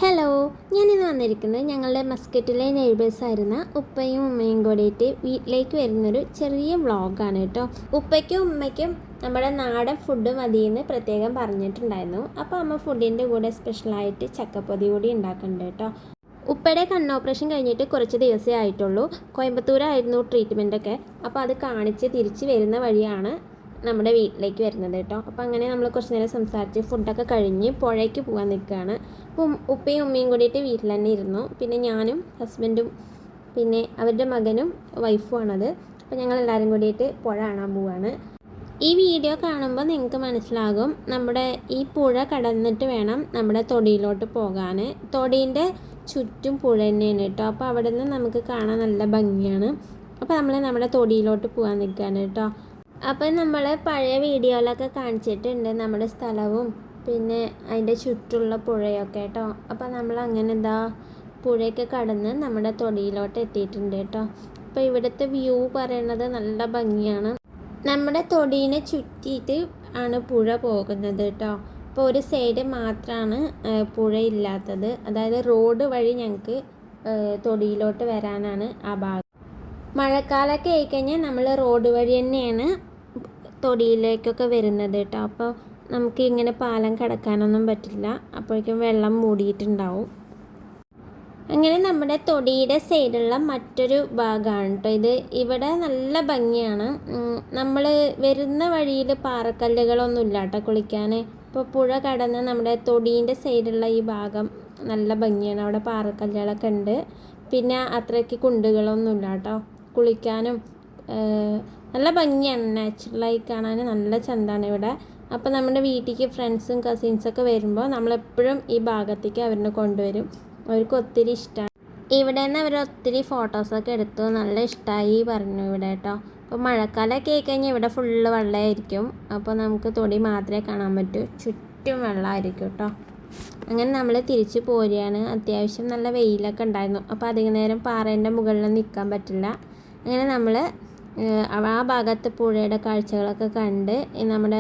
Hello, ഞാനിന്ന് വന്നിരിക്കുന്നത് ഞങ്ങളുടെ മസ്കറ്റിലെ നെയ്ബേഴ്സായിരുന്ന ഉപ്പയും ഉമ്മയും കൂടിയിട്ട് വീട്ടിലേക്ക് വരുന്നൊരു ചെറിയ വ്ളോഗാണ് കേട്ടോ. ഉപ്പയ്ക്കും ഉമ്മയ്ക്കും നമ്മുടെ നാടൻ ഫുഡ് മതിയെന്ന് പ്രത്യേകം പറഞ്ഞിട്ടുണ്ടായിരുന്നു. അപ്പോൾ അമ്മ ഫുഡിൻ്റെ കൂടെ സ്പെഷ്യലായിട്ട് ചക്കപ്പൊതി കൂടി ഉണ്ടാക്കുന്നുണ്ട് കേട്ടോ. ഉപ്പയുടെ കണ്ണ് ഓപ്പറേഷൻ കഴിഞ്ഞിട്ട് കുറച്ച് ദിവസമേ ആയിട്ടുള്ളൂ. കോയമ്പത്തൂരായിരുന്നു ട്രീറ്റ്മെൻറ്റൊക്കെ. അപ്പോൾ അത് കാണിച്ച് തിരിച്ച് വരുന്ന വഴിയാണ് നമ്മുടെ വീട്ടിലേക്ക് വരുന്നത് കേട്ടോ. അപ്പോൾ അങ്ങനെ നമ്മൾ കുറച്ച് നേരം സംസാരിച്ച് ഫുഡൊക്കെ കഴിഞ്ഞ് പുഴയ്ക്ക് പോകാൻ നിൽക്കുകയാണ്. അപ്പം ഉപ്പയും ഉമ്മയും കൂടിയിട്ട് വീട്ടിൽ തന്നെ ഇരുന്നു. പിന്നെ ഞാനും ഹസ്ബൻഡും പിന്നെ അവരുടെ മകനും വൈഫുമാണത്. അപ്പോൾ ഞങ്ങളെല്ലാവരും കൂടിയിട്ട് പുഴ കാണാൻ പോവുകയാണ്. ഈ വീഡിയോ കാണുമ്പോൾ നിങ്ങൾക്ക് മനസ്സിലാകും നമ്മുടെ ഈ പുഴ കടന്നിട്ട് വേണം നമ്മുടെ തൊടിയിലോട്ട് പോകാൻ. തൊടീൻ്റെ ചുറ്റും പുഴ തന്നെയാണ് കേട്ടോ. അപ്പോൾ അവിടെ നിന്ന് നമുക്ക് കാണാൻ നല്ല ഭംഗിയാണ്. അപ്പോൾ നമ്മൾ നമ്മുടെ തൊടിയിലോട്ട് പോകാൻ നിൽക്കുകയാണ് കേട്ടോ. അപ്പം നമ്മൾ പഴയ വീഡിയോയിലൊക്കെ കാണിച്ചിട്ടുണ്ട് നമ്മുടെ സ്ഥലവും പിന്നെ അതിൻ്റെ ചുറ്റുള്ള പുഴയൊക്കെ കേട്ടോ. അപ്പോൾ നമ്മൾ അങ്ങനെ പുഴയൊക്കെ കടന്ന് നമ്മുടെ തൊടിയിലോട്ട് എത്തിയിട്ടുണ്ട് കേട്ടോ. അപ്പോൾ ഇവിടുത്തെ വ്യൂ പറയണത് നല്ല ഭംഗിയാണ്. നമ്മുടെ തൊടീനെ ചുറ്റിയിട്ട് ആണ് പുഴ പോകുന്നത് കേട്ടോ. അപ്പോൾ ഒരു സൈഡ് മാത്രമാണ് പുഴ ഇല്ലാത്തത്. അതായത് റോഡ് വഴി ഞങ്ങൾക്ക് തൊടിയിലോട്ട് വരാനാണ് ആ ഭാഗം. മഴക്കാലമൊക്കെ ആയിക്കഴിഞ്ഞാൽ നമ്മൾ റോഡ് വഴി തന്നെയാണ് തൊടിയിലേക്കൊക്കെ വരുന്നത് കേട്ടോ. അപ്പോൾ നമുക്ക് ഇങ്ങനെ പാലം കടക്കാനൊന്നും പറ്റില്ല, അപ്പോഴേക്കും വെള്ളം മൂടിയിട്ടുണ്ടാവും. അങ്ങനെ നമ്മുടെ തൊടിയുടെ സൈഡുള്ള മറ്റൊരു ഭാഗമാണ് കേട്ടോ ഇത്. ഇവിടെ നല്ല ഭംഗിയാണ്. നമ്മൾ വരുന്ന വഴിയിൽ പാറക്കല്ലുകളൊന്നും ഇല്ല കേട്ടോ കുളിക്കാൻ. ഇപ്പോൾ പുഴ കടന്ന് നമ്മുടെ തൊടീൻ്റെ സൈഡുള്ള ഈ ഭാഗം നല്ല ഭംഗിയാണ്. അവിടെ പാറക്കല്ലുകളൊക്കെ ഉണ്ട്. പിന്നെ അത്രയ്ക്ക് കുണ്ടുകളൊന്നുമില്ല കേട്ടോ. കുളിക്കാനും നല്ല ഭംഗിയാണ്. നാച്ചുറലായി കാണാൻ നല്ല ചന്താണ് ഇവിടെ. അപ്പോൾ നമ്മുടെ വീട്ടിലേക്ക് ഫ്രണ്ട്സും കസിൻസൊക്കെ വരുമ്പോൾ നമ്മളെപ്പോഴും ഈ ഭാഗത്തേക്ക് അവരിനെ കൊണ്ടുവരും. അവർക്ക് ഒത്തിരി ഇഷ്ടമാണ്. ഇവിടെ നിന്ന് അവർ ഒത്തിരി ഫോട്ടോസൊക്കെ എടുത്തു. നല്ല ഇഷ്ടമായി പറഞ്ഞു ഇവിടെ കേട്ടോ. അപ്പോൾ മഴക്കാലമൊക്കെ ആയിക്കഴിഞ്ഞാൽ ഇവിടെ ഫുള്ള് വെള്ളമായിരിക്കും. അപ്പോൾ നമുക്ക് തൊടി മാത്രമേ കാണാൻ പറ്റൂ, ചുറ്റും വെള്ളമായിരിക്കും കേട്ടോ. അങ്ങനെ നമ്മൾ തിരിച്ച് പോരുകയാണ്. അത്യാവശ്യം നല്ല വെയിലൊക്കെ ഉണ്ടായിരുന്നു. അപ്പോൾ അധികം നേരം പാറേൻ്റെ മുകളിൽ നിൽക്കാൻ പറ്റില്ല. അങ്ങനെ നമ്മൾ ആ ഭാഗത്ത് പുഴയുടെ കാഴ്ചകളൊക്കെ കണ്ട് നമ്മുടെ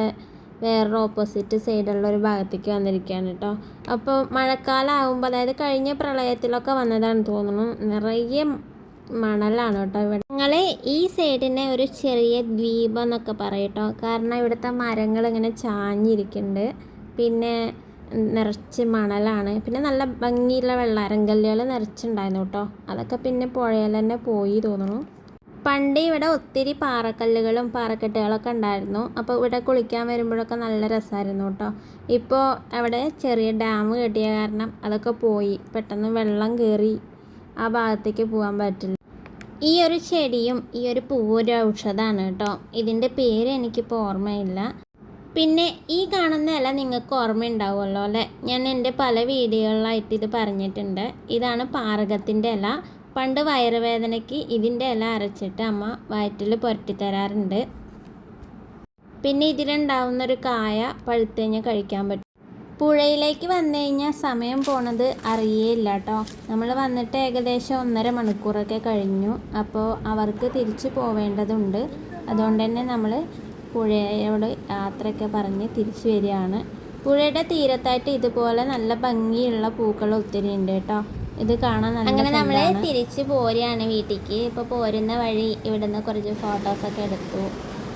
വേറൊരു ഓപ്പോസിറ്റ് സൈഡുള്ള ഒരു ഭാഗത്തേക്ക് വന്നിരിക്കുകയാണ് കേട്ടോ. അപ്പോൾ മഴക്കാലം ആകുമ്പോൾ, അതായത് കഴിഞ്ഞ പ്രളയത്തിലൊക്കെ വന്നതാണ് തോന്നുന്നു, നിറയെ മണലാണ് കേട്ടോ ഇവിടെ. ഞങ്ങൾ ഈ സൈഡിനെ ഒരു ചെറിയ ദ്വീപം എന്നൊക്കെ പറയും കേട്ടോ. കാരണം ഇവിടുത്തെ മരങ്ങൾ ഇങ്ങനെ ചാഞ്ഞിരിക്കുന്നുണ്ട്. പിന്നെ നിറച്ച് മണലാണ്. പിന്നെ നല്ല ഭംഗിയുള്ള വെള്ളാരങ്കല്ലുകൾ നിറച്ചുണ്ടായിരുന്നു കേട്ടോ. അതൊക്കെ പിന്നെ പുഴയിൽ തന്നെ പോയി തോന്നുന്നു. പണ്ട് ഇവിടെ ഒത്തിരി പാറക്കല്ലുകളും പാറക്കെട്ടുകളൊക്കെ ഉണ്ടായിരുന്നു. അപ്പോൾ ഇവിടെ കുളിക്കാൻ വരുമ്പോഴൊക്കെ നല്ല രസമായിരുന്നു കേട്ടോ. ഇപ്പോൾ അവിടെ ചെറിയ ഡാം കെട്ടിയ കാരണം അതൊക്കെ പോയി. പെട്ടെന്ന് വെള്ളം കയറി ആ ഭാഗത്തേക്ക് പോകാൻ പറ്റില്ല. ഈ ഒരു ചെടിയും ഈ ഒരു പൂവും ഒരു ഔഷധമാണ് കേട്ടോ. ഇതിൻ്റെ പേര് എനിക്കിപ്പോൾ ഓർമ്മയില്ല. പിന്നെ ഈ കാണുന്ന ഇല നിങ്ങൾക്ക് ഓർമ്മയുണ്ടാവുമല്ലോ അല്ലേ? ഞാൻ എൻ്റെ പല വീഡിയോകളിലായിട്ട് ഇത് പറഞ്ഞിട്ടുണ്ട്. ഇതാണ് പാറകത്തിൻ്റെ ഇല. പണ്ട് വയറുവേദനയ്ക്ക് ഇതിൻ്റെ ഇല അരച്ചിട്ട് അമ്മ വയറ്റിൽ പുരട്ടി തരാറുണ്ട്. പിന്നെ ഇതിലുണ്ടാവുന്നൊരു കായ പഴുത്ത് കഴിഞ്ഞാൽ കഴിക്കാൻ പറ്റും. പുഴയിലേക്ക് വന്നു കഴിഞ്ഞാൽ സമയം പോണത് അറിയേയില്ല കേട്ടോ. നമ്മൾ വന്നിട്ട് ഏകദേശം 1.5 മണിക്കൂറൊക്കെ കഴിഞ്ഞു. അപ്പോൾ അവർക്ക് തിരിച്ചു പോവേണ്ടതുണ്ട്. അതുകൊണ്ട് തന്നെ നമ്മൾ പുഴയോട് യാത്രയൊക്കെ പറഞ്ഞ് തിരിച്ചു വരികയാണ്. പുഴയുടെ തീരത്തായിട്ട് ഇതുപോലെ നല്ല ഭംഗിയുള്ള പൂക്കൾ ഒത്തിരി ഉണ്ട് കേട്ടോ. ഇത് കാണാൻ നല്ല. അങ്ങനെ നമ്മൾ തിരിച്ച് പോരുകയാണ് വീട്ടിലേക്ക്. ഇപ്പോൾ പോരുന്ന വഴി ഇവിടുന്ന് കുറച്ച് ഫോട്ടോസൊക്കെ എടുത്തു.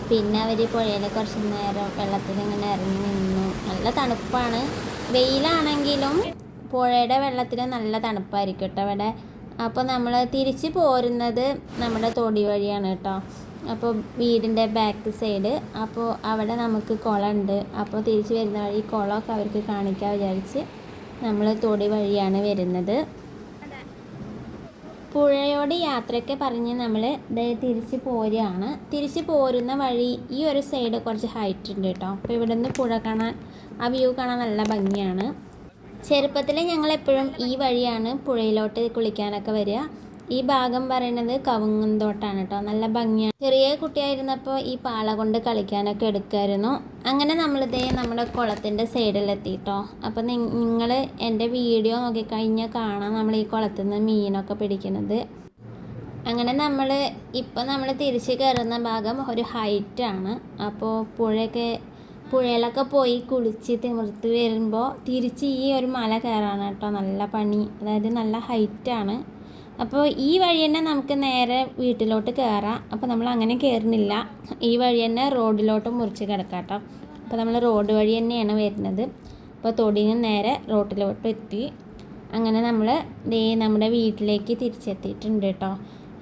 പിന്നെ അവർ പുഴയിൽ കുറച്ച് നേരം വെള്ളത്തിൽ ഇങ്ങനെ ഇറങ്ങി നിന്നു. നല്ല തണുപ്പാണ്. വെയിലാണെങ്കിലും പുഴയുടെ വെള്ളത്തിൽ നല്ല തണുപ്പായിരിക്കും കേട്ടോ ഇവിടെ. അപ്പോൾ നമ്മൾ തിരിച്ച് പോരുന്നത് നമ്മുടെ തൊടി വഴിയാണ് കേട്ടോ. അപ്പോൾ വീടിൻ്റെ ബാക്ക് സൈഡ്. അപ്പോൾ അവിടെ നമുക്ക് കുളമുണ്ട്. അപ്പോൾ തിരിച്ച് വരുന്ന വഴി കുളമൊക്കെ അവർക്ക് കാണിക്കാൻ വിചാരിച്ച് നമ്മൾ തൊടി വഴിയാണ് വരുന്നത്. പുഴയോട് യാത്രയൊക്കെ പറഞ്ഞ് നമ്മൾ തിരിച്ച് പോരുകയാണ്. തിരിച്ച് പോരുന്ന വഴി ഈ ഒരു സൈഡ് കുറച്ച് ഹൈറ്റ് ഉണ്ട് കേട്ടോ. അപ്പോൾ ഇവിടെ നിന്ന് പുഴ കാണാൻ, ആ വ്യൂ കാണാൻ നല്ല ഭംഗിയാണ്. ചെറുപ്പത്തിൽ ഞങ്ങളെപ്പോഴും ഈ വഴിയാണ് പുഴയിലോട്ട് കുളിക്കാനൊക്കെ വരിക. ഈ ഭാഗം പറയുന്നത് കവുങ്ങുന്തോട്ടാണ് കേട്ടോ. നല്ല ഭംഗിയാണ്. ചെറിയ കുട്ടിയായിരുന്നപ്പോൾ ഈ പാള കൊണ്ട് കളിക്കാനൊക്കെ എടുക്കുമായിരുന്നു. അങ്ങനെ നമ്മളിതേ നമ്മുടെ കുളത്തിൻ്റെ സൈഡിലെത്തി കേട്ടോ. അപ്പോൾ നിങ്ങൾ എൻ്റെ വീഡിയോ നോക്കിക്കഴിഞ്ഞാൽ കാണാം നമ്മൾ ഈ കുളത്തിൽ നിന്ന് മീനൊക്കെ പിടിക്കുന്നത്. അങ്ങനെ നമ്മൾ തിരിച്ച് കയറുന്ന ഭാഗം ഒരു ഹൈറ്റാണ്. അപ്പോൾ പുഴയൊക്കെ പുഴയിലൊക്കെ പോയി കുളിച്ച് തിമിർത്ത് വരുമ്പോൾ തിരിച്ച് ഈ ഒരു മല കയറാണ് കേട്ടോ നല്ല പണി. അതായത് നല്ല ഹൈറ്റാണ്. അപ്പോൾ ഈ വഴി തന്നെ നമുക്ക് നേരെ വീട്ടിലോട്ട് കയറാം. അപ്പോൾ നമ്മൾ അങ്ങനെ കയറുന്നില്ല, ഈ വഴി തന്നെ റോഡിലോട്ട് മുറിച്ച് കിടക്കാം കേട്ടോ. അപ്പോൾ നമ്മൾ റോഡ് വഴി തന്നെയാണ് വരുന്നത്. അപ്പോൾ തൊടിയിൽ നേരെ റോഡിലോട്ട് എത്തി. അങ്ങനെ നമ്മൾ നമ്മുടെ വീട്ടിലേക്ക് തിരിച്ചെത്തിയിട്ടുണ്ട് കേട്ടോ.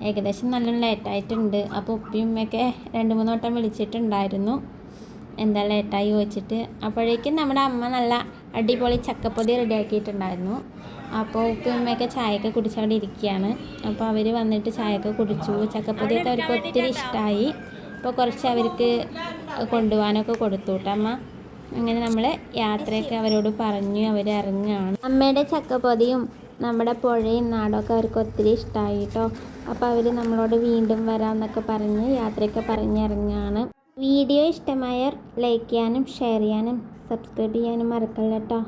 ഏകദേശം നല്ല ലേറ്റായിട്ടുണ്ട്. അപ്പോൾ ഉപ്പയും ഉമ്മയൊക്കെ 2-3 വട്ടം വിളിച്ചിട്ടുണ്ടായിരുന്നു എന്താ ലേറ്റായി ചോദിച്ചിട്ട്. അപ്പോഴേക്കും നമ്മുടെ അമ്മ നല്ല അടിപൊളി ചക്കപ്പൊതി റെഡിയാക്കിയിട്ടുണ്ടായിരുന്നു. അപ്പോൾ ഉപ്പയും ഉമ്മയൊക്കെ ചായയൊക്കെ കുടിച്ചവിടെ ഇരിക്കുകയാണ്. അപ്പോൾ അവർ വന്നിട്ട് ചായയൊക്കെ കുടിച്ചു. ചക്കപ്പൊതിയൊക്കെ അവർക്ക് ഒത്തിരി ഇഷ്ടമായി. അപ്പോൾ കുറച്ച് അവർക്ക് കൊണ്ടുപോകാനൊക്കെ കൊടുത്തു കേട്ടോ അമ്മ. അങ്ങനെ നമ്മൾ യാത്രയൊക്കെ അവരോട് പറഞ്ഞു അവർ ഇറങ്ങുകയാണ്. അമ്മയുടെ ചക്കപ്പൊതിയും നമ്മുടെ പുഴയും നാടൊക്കെ അവർക്ക് ഒത്തിരി ഇഷ്ടമായി കേട്ടോ. അപ്പോൾ അവർ നമ്മളോട് വീണ്ടും വരാമെന്നൊക്കെ പറഞ്ഞ് യാത്രയൊക്കെ പറഞ്ഞിറങ്ങുകയാണ്. വീഡിയോ ഇഷ്ടമായാൽ ലൈക്ക് ചെയ്യാനും ഷെയർ ചെയ്യാനും സബ്സ്ക്രൈബ് ചെയ്യാനും മറക്കല്ല കേട്ടോ.